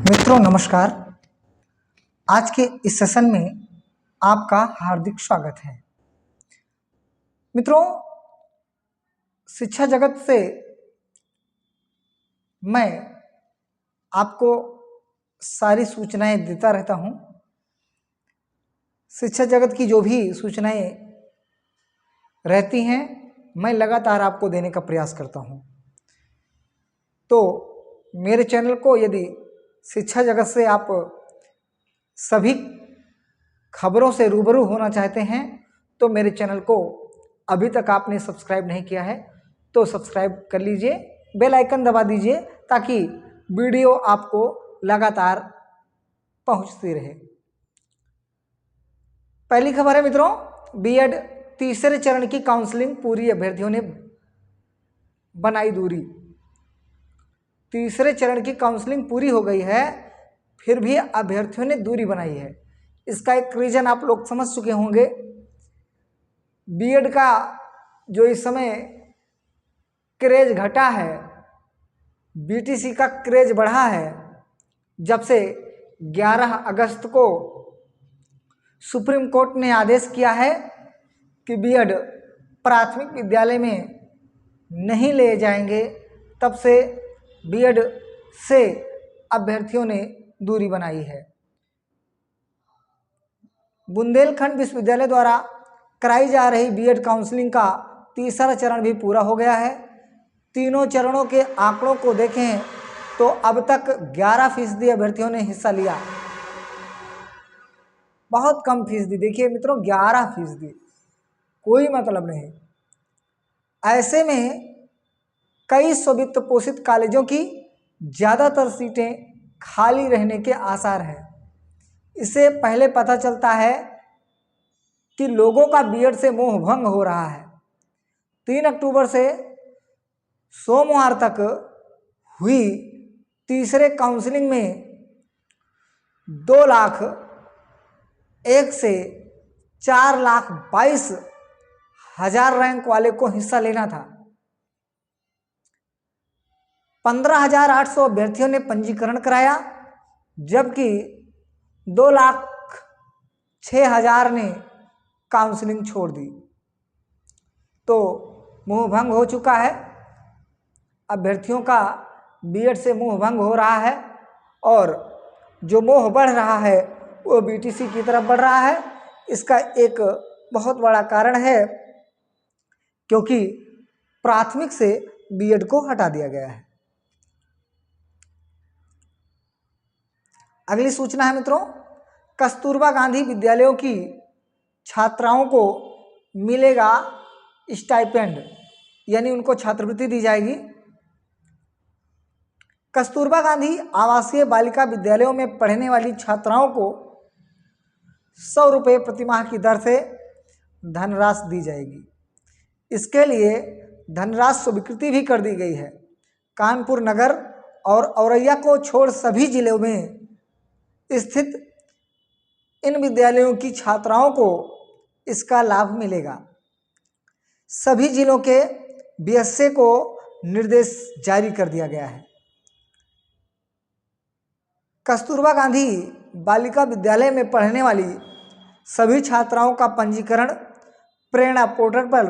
मित्रों नमस्कार। आज के इस सेशन में आपका हार्दिक स्वागत है। मित्रों, शिक्षा जगत से मैं आपको सारी सूचनाएं देता रहता हूं। शिक्षा जगत की जो भी सूचनाएं रहती हैं मैं लगातार आपको देने का प्रयास करता हूं। तो मेरे चैनल को यदि शिक्षा जगत से आप सभी खबरों से रूबरू होना चाहते हैं तो मेरे चैनल को अभी तक आपने सब्सक्राइब नहीं किया है तो सब्सक्राइब कर लीजिए, बेल आइकन दबा दीजिए ताकि वीडियो आपको लगातार पहुंचती रहे। पहली खबर है मित्रों, बीएड तीसरे चरण की काउंसलिंग पूरी, अभ्यर्थियों ने बनाई दूरी। तीसरे चरण की काउंसलिंग पूरी हो गई है, फिर भी अभ्यर्थियों ने दूरी बनाई है। इसका एक रीजन आप लोग समझ चुके होंगे। बीएड का जो इस समय क्रेज घटा है, बीटीसी का क्रेज बढ़ा है, जब से 11 अगस्त को सुप्रीम कोर्ट ने आदेश किया है कि बीएड प्राथमिक विद्यालय में नहीं ले जाएंगे, तब से बीएड से अभ्यर्थियों ने दूरी बनाई है। बुंदेलखंड विश्वविद्यालय द्वारा कराई जा रही बीएड काउंसलिंग का तीसरा चरण भी पूरा हो गया है। तीनों चरणों के आंकड़ों को देखें तो अब तक 11% अभ्यर्थियों ने हिस्सा लिया। बहुत कम फीसदी, देखिए मित्रों 11%, कोई मतलब नहीं। ऐसे में कई स्व-वित्त पोषित कॉलेजों की ज़्यादातर सीटें खाली रहने के आसार हैं। इससे पहले पता चलता है कि लोगों का बीएड से मोह भंग हो रहा है। 3 अक्टूबर से सोमवार तक हुई तीसरे काउंसलिंग में 2,01,000 से 4,22,000 रैंक वाले को हिस्सा लेना था। 15,800 अभ्यर्थियों ने पंजीकरण कराया, जबकि 2,06,000 ने काउंसलिंग छोड़ दी। तो मोह भंग हो चुका है, अभ्यर्थियों का बीएड से मोह भंग हो रहा है और जो मोह बढ़ रहा है वो बीटीसी की तरफ बढ़ रहा है। इसका एक बहुत बड़ा कारण है क्योंकि प्राथमिक से बीएड को हटा दिया गया है। अगली सूचना है मित्रों, कस्तूरबा गांधी विद्यालयों की छात्राओं को मिलेगा स्टाइपेंड, यानी उनको छात्रवृत्ति दी जाएगी। कस्तूरबा गांधी आवासीय बालिका विद्यालयों में पढ़ने वाली छात्राओं को 100 रुपये प्रतिमाह की दर से धनराशि दी जाएगी। इसके लिए धनराशि स्वीकृति भी कर दी गई है। कानपुर नगर और औरैया को छोड़ सभी जिलों में स्थित इन विद्यालयों की छात्राओं को इसका लाभ मिलेगा। सभी जिलों के बीएसए को निर्देश जारी कर दिया गया है। कस्तूरबा गांधी बालिका विद्यालय में पढ़ने वाली सभी छात्राओं का पंजीकरण प्रेरणा पोर्टल पर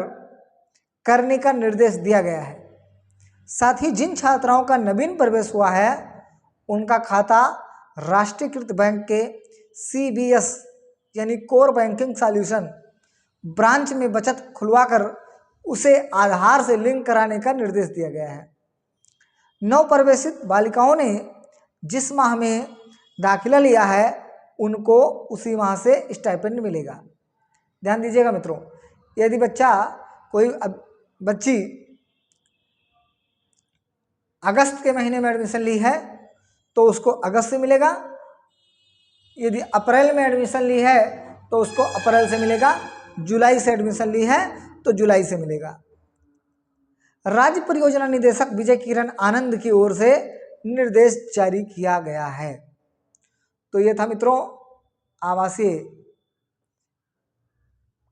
करने का निर्देश दिया गया है। साथ ही जिन छात्राओं का नवीन प्रवेश हुआ है उनका खाता राष्ट्रीयकृत बैंक के CBS यानी कोर बैंकिंग सॉल्यूशन ब्रांच में बचत खुलवाकर उसे आधार से लिंक कराने का निर्देश दिया गया है। नवप्रवेशित बालिकाओं ने जिस माह में दाखिला लिया है उनको उसी माह से स्टाइपेंड मिलेगा। ध्यान दीजिएगा मित्रों, यदि बच्ची अगस्त के महीने में एडमिशन ली है तो उसको अगस्त से मिलेगा, यदि अप्रैल में एडमिशन ली है तो उसको अप्रैल से मिलेगा, जुलाई से एडमिशन ली है तो जुलाई से मिलेगा। राज्य परियोजना निदेशक विजय किरण आनंद की ओर से निर्देश जारी किया गया है। तो ये था मित्रों आवासीय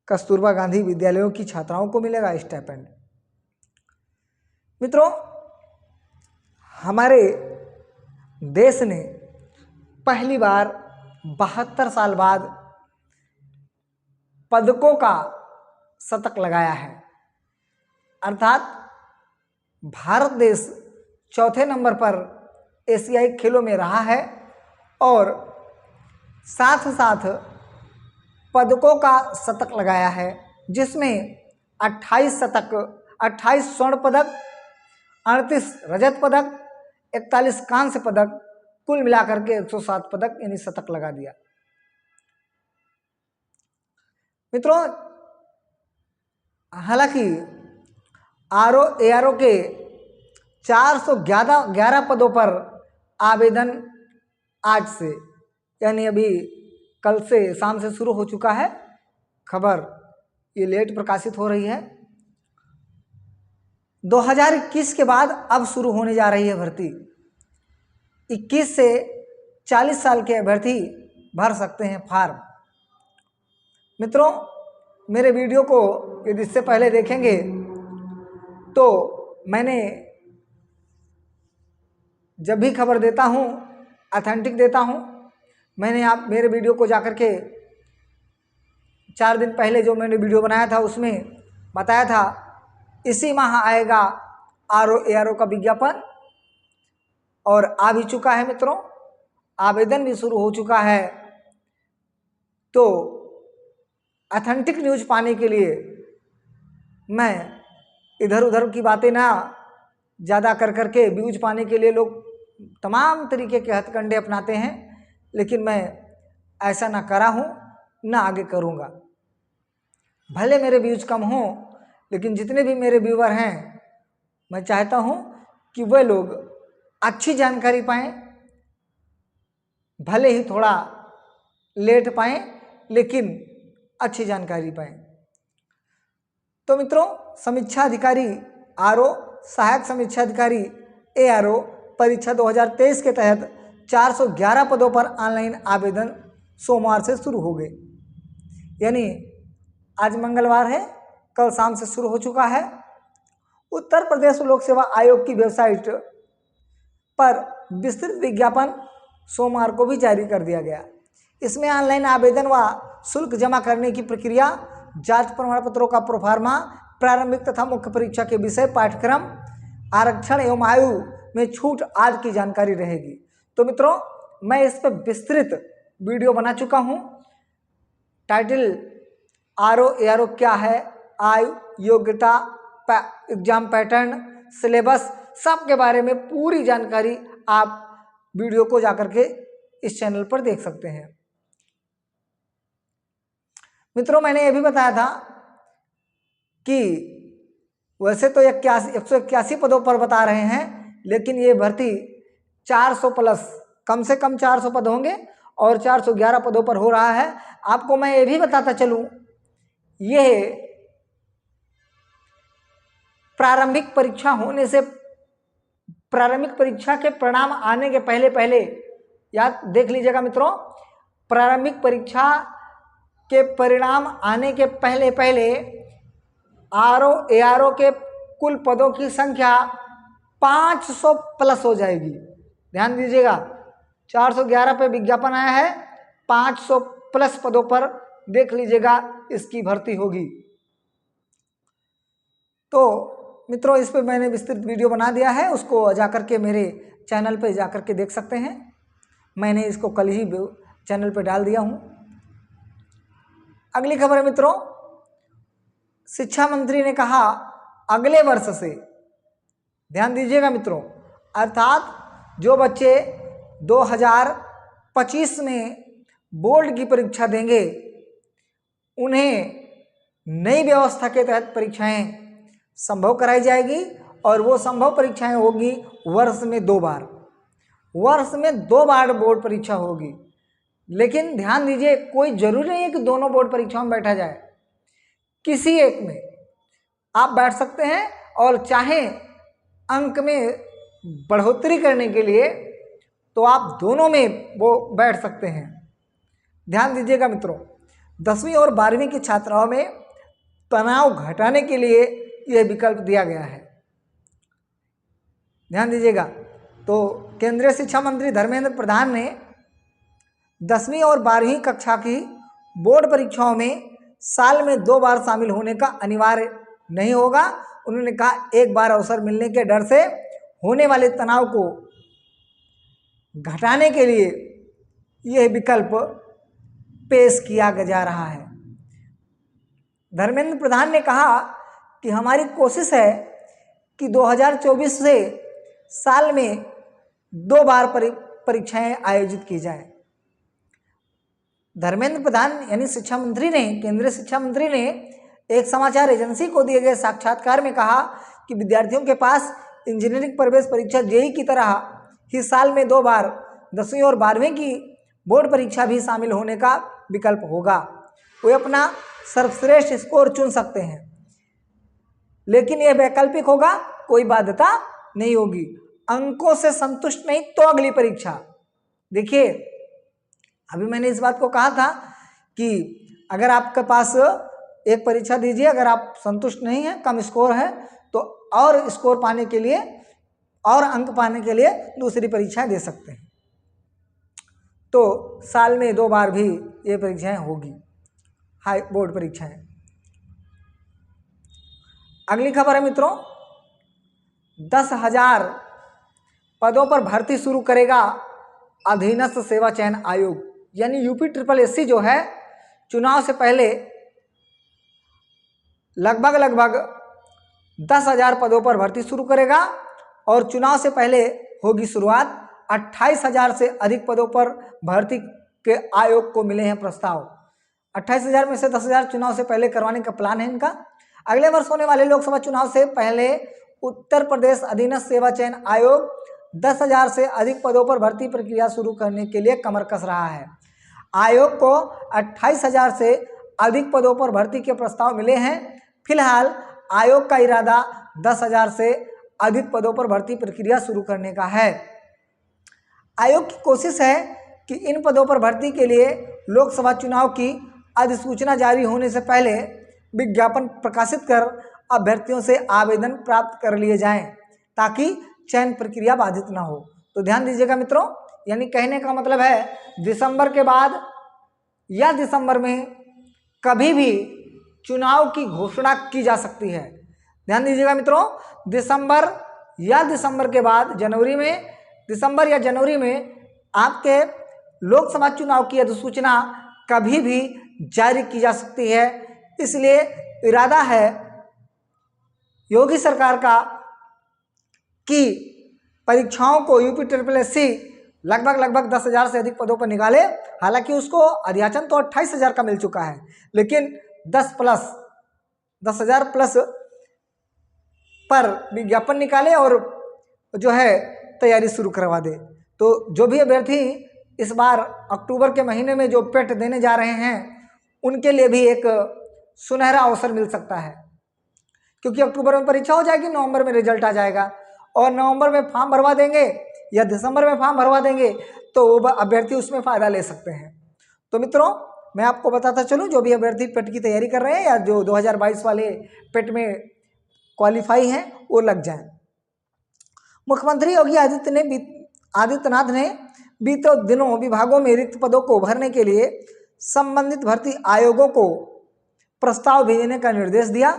कस्तूरबा गांधी विद्यालयों की छात्राओं को मिलेगा स्टाइपेंड। मित्रों, हमारे देश ने पहली बार 72 साल बाद पदकों का शतक लगाया है, अर्थात भारत देश चौथे नंबर पर एशियाई खेलों में रहा है और साथ साथ पदकों का शतक लगाया है, जिसमें 28 शतक, 28 स्वर्ण पदक, 38 रजत पदक, 41 कांस्य पदक, कुल मिलाकर के 107 पदक यानी शतक लगा दिया। मित्रों, हालांकि ARO के 411 पदों पर आवेदन आज से यानी अभी कल से शाम से शुरू हो चुका है। खबर ये लेट प्रकाशित हो रही है। 2021 के बाद अब शुरू होने जा रही है भर्ती। 21 से 40 साल के अभ्यर्थी भर सकते हैं फॉर्म। मित्रों, मेरे वीडियो को यदि इससे पहले देखेंगे तो मैंने जब भी खबर देता हूँ ऑथेंटिक देता हूँ। मैंने आप मेरे वीडियो को जाकर के 4 दिन पहले जो मैंने वीडियो बनाया था उसमें बताया था इसी माह आएगा ARO का विज्ञापन, और आ भी चुका है मित्रों, आवेदन भी शुरू हो चुका है। तो ऑथेंटिक न्यूज़ पाने के लिए मैं इधर उधर की बातें ना ज़्यादा कर करके व्यूज पाने के लिए लोग तमाम तरीके के हथकंडे अपनाते हैं, लेकिन मैं ऐसा ना करा हूँ ना आगे करूँगा। भले मेरे व्यूज कम हों, लेकिन जितने भी मेरे व्यूवर हैं मैं चाहता हूँ कि वे लोग अच्छी जानकारी पाएँ, भले ही थोड़ा लेट पाएँ लेकिन अच्छी जानकारी पाएँ। तो मित्रों, समीक्षा अधिकारी ARO, सहायक समीक्षा अधिकारी ARO परीक्षा 2023 के तहत 411 पदों पर ऑनलाइन आवेदन सोमवार से शुरू हो गए, यानी आज मंगलवार है, कल शाम से शुरू हो चुका है। उत्तर प्रदेश लोक सेवा आयोग की वेबसाइट पर विस्तृत विज्ञापन सोमवार को भी जारी कर दिया गया। इसमें ऑनलाइन आवेदन व शुल्क जमा करने की प्रक्रिया, जांच प्रमाण पत्रों का प्रोफार्मा, प्रारंभिक तथा मुख्य परीक्षा के विषय, पाठ्यक्रम, आरक्षण एवं आयु में छूट आदि की जानकारी रहेगी। तो मित्रों, मैं इस पर विस्तृत वीडियो बना चुका हूँ। टाइटल ARO क्या है, आयु, योग्यता, एग्जाम पैटर्न, सिलेबस, सब के बारे में पूरी जानकारी आप वीडियो को जाकर के इस चैनल पर देख सकते हैं। मित्रों, मैंने ये भी बताया था कि वैसे तो 181 पदों पर बता रहे हैं, लेकिन ये भर्ती 400 प्लस, कम से कम 400 पद होंगे और 411 पदों पर हो रहा है। आपको मैं ये भी बताता चलूँ, ये प्रारंभिक परीक्षा होने से, प्रारंभिक परीक्षा के परिणाम आने के पहले पहले, याद देख लीजिएगा मित्रों, प्रारंभिक परीक्षा के परिणाम आने के पहले पहले ARO के कुल पदों की संख्या 500 प्लस हो जाएगी। ध्यान दीजिएगा, 411 पे विज्ञापन आया है, 500 प्लस पदों पर देख लीजिएगा इसकी भर्ती होगी। तो मित्रों, इस पे मैंने विस्तृत वीडियो बना दिया है, उसको जाकर के मेरे चैनल पे जाकर के देख सकते हैं। मैंने इसको कल ही चैनल पे डाल दिया हूँ। अगली खबर है मित्रों, शिक्षा मंत्री ने कहा अगले वर्ष से, ध्यान दीजिएगा मित्रों, अर्थात जो बच्चे 2025 में बोर्ड की परीक्षा देंगे उन्हें नई व्यवस्था के तहत परीक्षाएं संभव कराई जाएगी, और वो संभव परीक्षाएं होगी वर्ष में 2 बार, वर्ष में 2 बार बोर्ड परीक्षा होगी। लेकिन ध्यान दीजिए, कोई जरूरी नहीं है कि दोनों बोर्ड परीक्षाओं में बैठा जाए, किसी एक में आप बैठ सकते हैं, और चाहे अंक में बढ़ोतरी करने के लिए तो आप दोनों में वो बैठ सकते हैं। ध्यान दीजिएगा मित्रों, 10वीं और 12वीं की छात्राओं में तनाव घटाने के लिए यह विकल्प दिया गया है। ध्यान दीजिएगा, तो केंद्रीय शिक्षा मंत्री धर्मेंद्र प्रधान ने 10वीं और 12वीं कक्षा की बोर्ड परीक्षाओं में साल में 2 बार शामिल होने का अनिवार्य नहीं होगा। उन्होंने कहा एक बार अवसर मिलने के डर से होने वाले तनाव को घटाने के लिए यह विकल्प पेश किया जा रहा है। धर्मेंद्र प्रधान ने कहा कि हमारी कोशिश है कि 2024 से साल में 2 बार परीक्षाएं आयोजित की जाएं। धर्मेंद्र प्रधान यानी शिक्षा मंत्री ने, केंद्रीय शिक्षा मंत्री ने एक समाचार एजेंसी को दिए गए साक्षात्कार में कहा कि विद्यार्थियों के पास इंजीनियरिंग प्रवेश परीक्षा जेईई की तरह ही साल में 2 बार 10वीं और 12वीं की बोर्ड परीक्षा भी शामिल होने का विकल्प होगा। वे अपना सर्वश्रेष्ठ स्कोर चुन सकते हैं, लेकिन यह वैकल्पिक होगा, कोई बाध्यता नहीं होगी। अंकों से संतुष्ट नहीं तो अगली परीक्षा। देखिए, अभी मैंने इस बात को कहा था कि अगर आपके पास एक परीक्षा दीजिए, अगर आप संतुष्ट नहीं हैं, कम स्कोर है, तो और स्कोर पाने के लिए और अंक पाने के लिए दूसरी परीक्षाएं दे सकते हैं। तो साल में 2 बार भी ये परीक्षाएं होगी, हाई बोर्ड परीक्षाएं। अगली खबर है मित्रों, 10,000 पदों पर भर्ती शुरू करेगा अधीनस्थ सेवा चयन आयोग। यानी UPSSC जो है, चुनाव से पहले लगभग 10,000 पदों पर भर्ती शुरू करेगा और चुनाव से पहले होगी शुरुआत। 28,000 से अधिक पदों पर भर्ती के आयोग को मिले हैं प्रस्ताव। 28,000 में से 10,000 चुनाव से पहले करवाने का प्लान है इनका। अगले वर्ष होने वाले लोकसभा चुनाव से पहले उत्तर प्रदेश अधीनस्थ सेवा चयन आयोग 10,000 से अधिक पदों पर भर्ती प्रक्रिया शुरू करने के लिए कमर कस रहा है। आयोग को 28,000 से अधिक पदों पर भर्ती के प्रस्ताव मिले हैं। फिलहाल आयोग का इरादा 10,000 से अधिक पदों पर भर्ती प्रक्रिया शुरू करने का है। आयोग की कोशिश है कि इन पदों पर भर्ती के लिए लोकसभा चुनाव की अधिसूचना जारी होने से पहले विज्ञापन प्रकाशित कर अभ्यर्थियों से आवेदन प्राप्त कर लिए जाएं, ताकि चयन प्रक्रिया बाधित ना हो। तो ध्यान दीजिएगा मित्रों, यानी कहने का मतलब है दिसंबर के बाद या दिसंबर में कभी भी चुनाव की घोषणा की जा सकती है। ध्यान दीजिएगा मित्रों, दिसंबर या दिसंबर के बाद जनवरी में, दिसंबर या जनवरी में आपके लोकसभा चुनाव की अधिसूचना कभी भी जारी की जा सकती है। इसलिए इरादा है योगी सरकार का कि परीक्षाओं को UPSSC लगभग 10,000 से अधिक पदों पर निकाले। हालांकि उसको अध्याचन तो 28,000 का मिल चुका है, लेकिन 10,000 प्लस पर विज्ञापन निकाले और जो है तैयारी शुरू करवा दे। तो जो भी अभ्यर्थी इस बार अक्टूबर के महीने में जो पेट देने जा रहे हैं, उनके लिए भी एक सुनहरा अवसर मिल सकता है, क्योंकि अक्टूबर में परीक्षा हो जाएगी, नवंबर में रिजल्ट आ जाएगा और नवंबर में फॉर्म भरवा देंगे या दिसंबर में फॉर्म भरवा देंगे तो वो अभ्यर्थी उसमें फ़ायदा ले सकते हैं। तो मित्रों, मैं आपको बताता चलूं, जो भी अभ्यर्थी पेट की तैयारी कर रहे हैं या जो 2022 वाले पेट में क्वालिफाई हैं, वो लग जाएं। मुख्यमंत्री योगी आदित्यनाथ ने बीते दिनों विभागों में रिक्त पदों को भरने के लिए संबंधित भर्ती आयोगों को प्रस्ताव भेजने का निर्देश दिया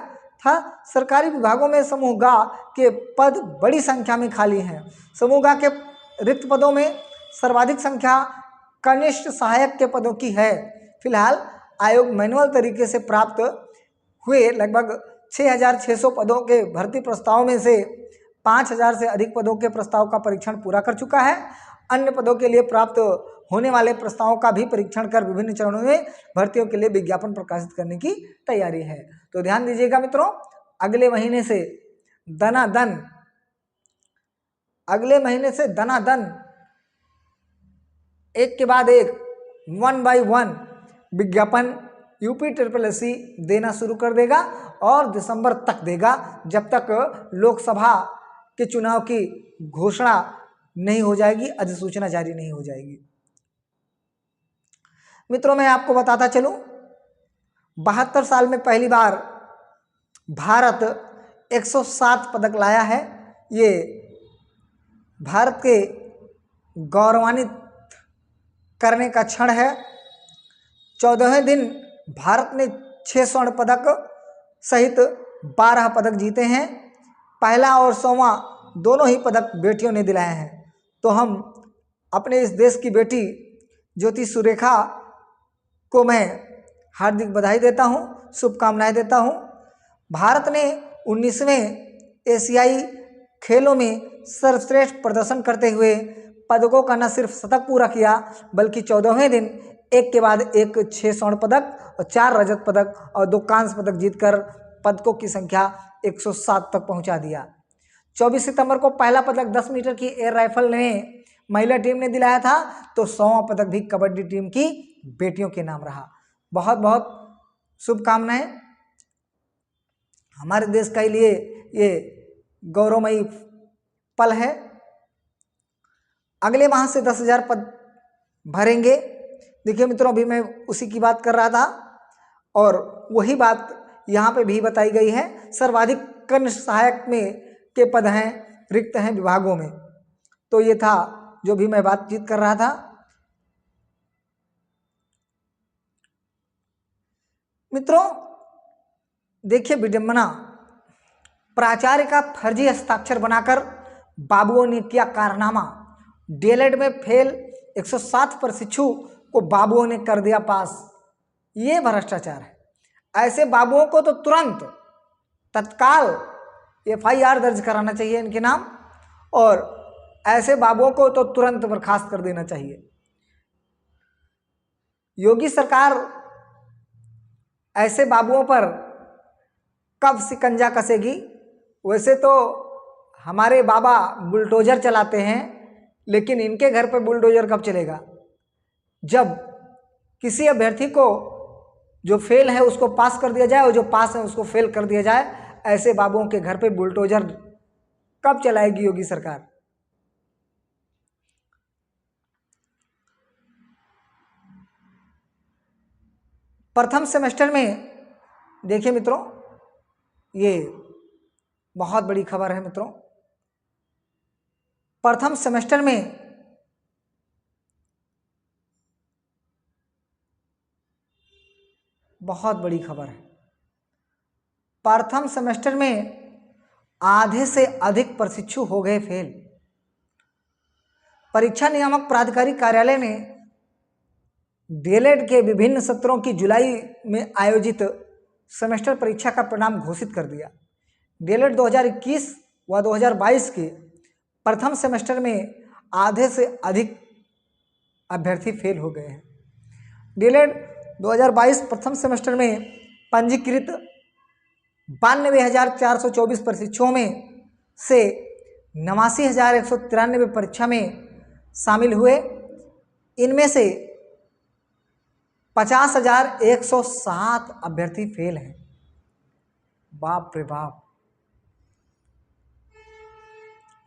था। सरकारी विभागों में समूह ग के पद बड़ी संख्या में खाली हैं। समूह ग के रिक्त पदों में सर्वाधिक संख्या कनिष्ठ सहायक के पदों की है। फिलहाल आयोग मैनुअल तरीके से प्राप्त हुए लगभग 6,600 पदों के भर्ती प्रस्ताव में से 5,000 से अधिक पदों के प्रस्ताव का परीक्षण पूरा कर चुका है। अन्य पदों के लिए प्राप्त होने वाले प्रस्तावों का भी परीक्षण कर विभिन्न चरणों में भर्तियों के लिए विज्ञापन प्रकाशित करने की तैयारी है। तो ध्यान दीजिएगा मित्रों, अगले महीने से दनादन एक के बाद एक 1 by 1 विज्ञापन UPSSC देना शुरू कर देगा और दिसंबर तक देगा, जब तक लोकसभा के चुनाव की घोषणा नहीं हो जाएगी, अधिसूचना जारी नहीं हो जाएगी। मित्रों, मैं आपको बताता चलूं, 72 साल में पहली बार भारत 107 पदक लाया है। ये भारत के गौरवान्वित करने का क्षण है। 14वें दिन भारत ने 6 स्वर्ण पदक सहित 12 पदक जीते हैं। पहला और 100वां दोनों ही पदक बेटियों ने दिलाए हैं। तो हम अपने इस देश की बेटी ज्योति सुरेखा को मैं हार्दिक बधाई देता हूँ, शुभकामनाएं देता हूँ। भारत ने 19वें एशियाई खेलों में सर्वश्रेष्ठ प्रदर्शन करते हुए पदकों का न सिर्फ शतक पूरा किया, बल्कि 14वें दिन एक के बाद एक 6 स्वर्ण पदक और 4 रजत पदक और 2 कांस्य पदक जीतकर पदकों की संख्या 107 तक पहुंचा दिया। 24 सितंबर को पहला पदक 10 मीटर की एयर राइफल में महिला टीम ने दिलाया था, तो 100वां पदक भी कबड्डी टीम की बेटियों के नाम रहा। बहुत बहुत शुभकामनाएं। हमारे देश के लिए ये गौरवमयी पल है। अगले माह से 10,000 पद भरेंगे। देखिए मित्रों, अभी मैं उसी की बात कर रहा था और वही बात यहाँ पे भी बताई गई है। सर्वाधिक कनिष्ठ सहायक में के पद हैं, रिक्त हैं विभागों में। तो ये था जो भी मैं बातचीत कर रहा था। मित्रों देखिए, विडंबना, प्राचार्य का फर्जी हस्ताक्षर बनाकर बाबुओं ने किया कारनामा। डीएलएड में फेल 107 प्रशिक्षु को बाबुओं ने कर दिया पास। ये भ्रष्टाचार है। ऐसे बाबुओं को तो तुरंत तत्काल एफआईआर दर्ज कराना चाहिए इनके नाम, और ऐसे बाबुओं को तो तुरंत बर्खास्त कर देना चाहिए। योगी सरकार ऐसे बाबुओं पर कब शिकंजा कसेगी? वैसे तो हमारे बाबा बुलडोजर चलाते हैं, लेकिन इनके घर पर बुलडोजर कब चलेगा? जब किसी अभ्यर्थी को जो फेल है उसको पास कर दिया जाए और जो पास है उसको फेल कर दिया जाए। ऐसे बाबुओं के घर पे बुलडोजर कब चलाएगी योगी सरकार? प्रथम सेमेस्टर में देखिए मित्रों, ये बहुत बड़ी खबर है मित्रों। प्रथम सेमेस्टर में बहुत बड़ी खबर है। प्रथम सेमेस्टर में आधे से अधिक प्रशिक्षु हो गए फेल। परीक्षा नियामक प्राधिकारी कार्यालय ने डीएलएड के विभिन्न सत्रों की जुलाई में आयोजित सेमेस्टर परीक्षा का परिणाम घोषित कर दिया। डीएलएड 2021 व 2022 के प्रथम सेमेस्टर में आधे से अधिक अभ्यर्थी फेल हो गए हैं। डीएलएड 2022 प्रथम सेमेस्टर में पंजीकृत 92,424 प्रशिक्षुओं में से 89,193 परीक्षा में शामिल हुए। इनमें से 50,107 अभ्यर्थी फेल हैं। बाप रे बाप,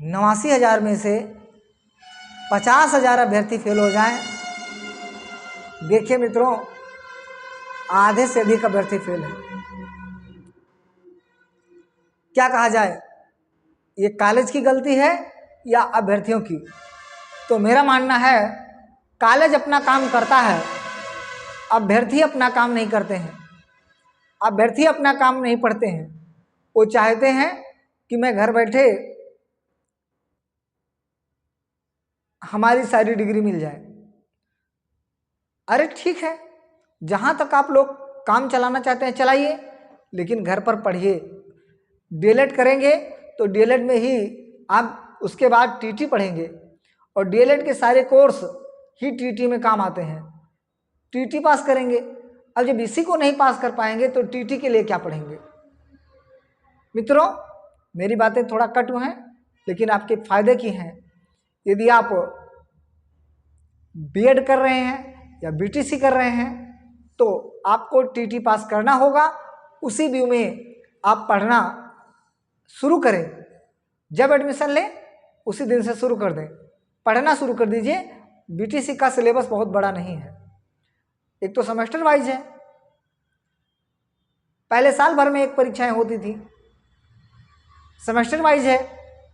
89,000 में से 50,000 अभ्यर्थी फेल हो जाएं। देखिए मित्रों, आधे से अधिक अभ्यर्थी फेल हैं। क्या कहा जाए, ये कॉलेज की गलती है या अभ्यर्थियों की? तो मेरा मानना है कॉलेज अपना काम करता है, अभ्यर्थी अपना काम नहीं करते हैं। अभ्यर्थी अपना काम नहीं पढ़ते हैं। वो चाहते हैं कि मैं घर बैठे हमारी सारी डिग्री मिल जाए। अरे ठीक है, जहाँ तक आप लोग काम चलाना चाहते हैं चलाइए, लेकिन घर पर पढ़िए। डीएलएड करेंगे तो डीएलएड में ही आप उसके बाद टीटी पढ़ेंगे, और डीएलएड के सारे कोर्स ही टीटी में काम आते हैं। टीटी पास करेंगे। अब जब इसी को नहीं पास कर पाएंगे तो टीटी के लिए क्या पढ़ेंगे? मित्रों, मेरी बातें थोड़ा कटु हैं, लेकिन आपके फायदे की हैं। यदि आप बीएड कर रहे हैं या बीटीसी कर रहे हैं तो आपको टीटी पास करना होगा। उसी व्यू में आप पढ़ना शुरू करें। जब एडमिशन लें उसी दिन से शुरू कर दें, पढ़ना शुरू कर दीजिए। बीटीसी का सिलेबस बहुत बड़ा नहीं है, एक तो सेमेस्टर वाइज है। पहले साल भर में एक परीक्षाएं होती थी, सेमेस्टर वाइज है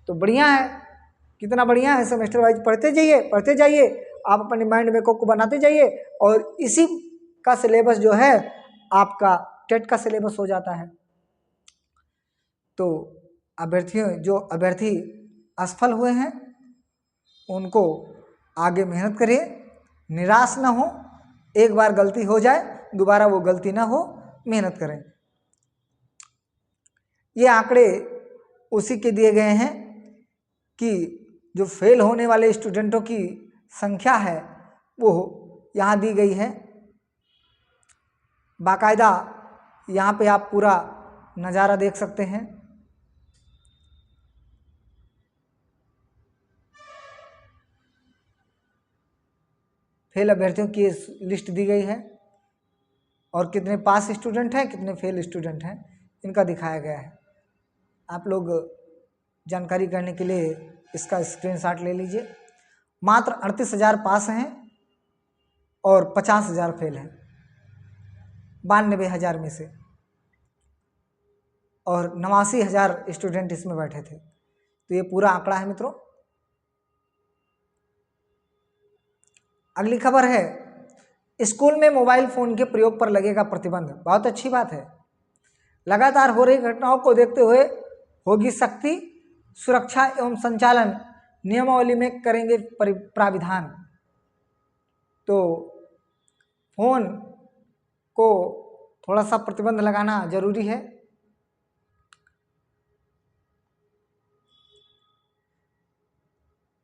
तो बढ़िया है। कितना बढ़िया है, सेमेस्टर वाइज पढ़ते जाइए आप अपने माइंड में को बनाते जाइए और इसी का सिलेबस जो है आपका टेट का सिलेबस हो जाता है। तो जो अभ्यर्थी असफल हुए हैं उनको आगे मेहनत करिए, निराश ना हो। एक बार गलती हो जाए दोबारा वो गलती ना हो, मेहनत करें। ये आंकड़े उसी के दिए गए हैं कि जो फेल होने वाले स्टूडेंटों की संख्या है वो यहाँ दी गई है। बाकायदा यहाँ पे आप पूरा नज़ारा देख सकते हैं। फेल अभ्यर्थियों की लिस्ट दी गई है और कितने पास स्टूडेंट हैं, कितने फेल स्टूडेंट हैं, इनका दिखाया गया है। आप लोग जानकारी करने के लिए इसका स्क्रीनशॉट ले लीजिए। मात्र 38,000 पास हैं और 50,000 फेल हैं 92,000 में से, और 89,000 स्टूडेंट इसमें बैठे थे। तो ये पूरा आंकड़ा है मित्रों। अगली खबर है, स्कूल में मोबाइल फोन के प्रयोग पर लगेगा प्रतिबंध। बहुत अच्छी बात है। लगातार हो रही घटनाओं को देखते हुए होगी सख्ती, सुरक्षा एवं संचालन नियमावली में करेंगे प्राविधान। तो फोन को थोड़ा सा प्रतिबंध लगाना जरूरी है।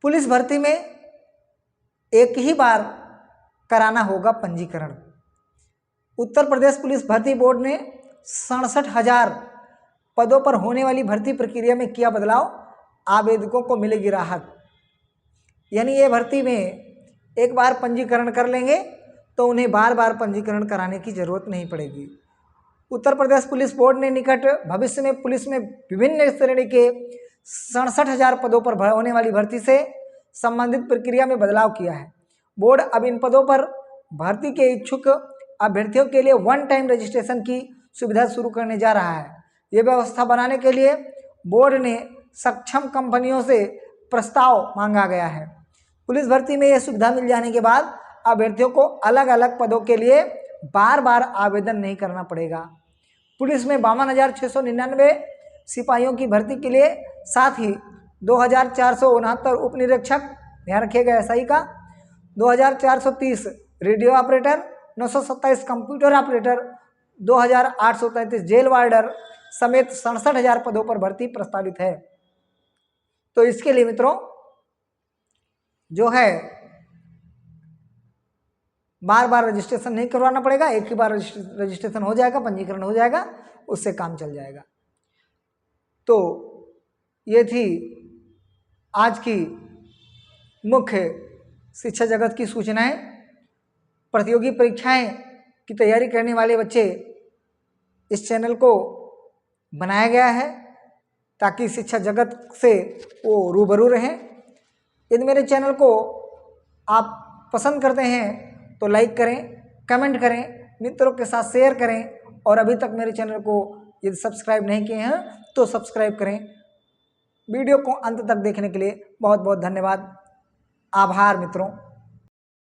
पुलिस भर्ती में एक ही बार कराना होगा पंजीकरण। उत्तर प्रदेश पुलिस भर्ती बोर्ड ने 67,000 पदों पर होने वाली भर्ती प्रक्रिया में किया बदलाव, आवेदकों को मिलेगी राहत। यानी ये भर्ती में एक बार पंजीकरण कर लेंगे तो उन्हें बार बार पंजीकरण कराने की जरूरत नहीं पड़ेगी। उत्तर प्रदेश पुलिस बोर्ड ने निकट भविष्य में पुलिस में विभिन्न श्रेणी के 67,000 पदों पर होने वाली भर्ती से संबंधित प्रक्रिया में बदलाव किया है। बोर्ड अब इन पदों पर भर्ती के इच्छुक अभ्यर्थियों के लिए वन टाइम रजिस्ट्रेशन की सुविधा शुरू करने जा रहा है। ये व्यवस्था बनाने के लिए बोर्ड ने सक्षम कंपनियों से प्रस्ताव मांगा गया है। पुलिस भर्ती में यह सुविधा मिल जाने के बाद अभ्यर्थियों को अलग अलग पदों के लिए बार बार आवेदन नहीं करना पड़ेगा। पुलिस में 52,699 सिपाहियों की भर्ती के लिए, साथ ही 2,469 उप निरीक्षक, ध्यान रखिएगा एसआई का, 2,430 radio operator, 927 computer operator, 2,833 jail warder समेत 67,000 पदों पर भर्ती प्रस्तावित है। तो इसके लिए मित्रों जो है बार बार रजिस्ट्रेशन नहीं करवाना पड़ेगा, एक ही बार रजिस्ट्रेशन हो जाएगा, पंजीकरण हो जाएगा, उससे काम चल जाएगा। तो ये थी आज की मुख्य शिक्षा जगत की सूचनाएं। प्रतियोगी परीक्षाएं की तैयारी करने वाले बच्चे इस चैनल को बनाया गया है ताकि शिक्षा जगत से वो रूबरू रहें। यदि मेरे चैनल को आप पसंद करते हैं तो लाइक करें, कमेंट करें, मित्रों के साथ शेयर करें, और अभी तक मेरे चैनल को यदि सब्सक्राइब नहीं किए हैं तो सब्सक्राइब करें। वीडियो को अंत तक देखने के लिए बहुत बहुत धन्यवाद। आभार मित्रों।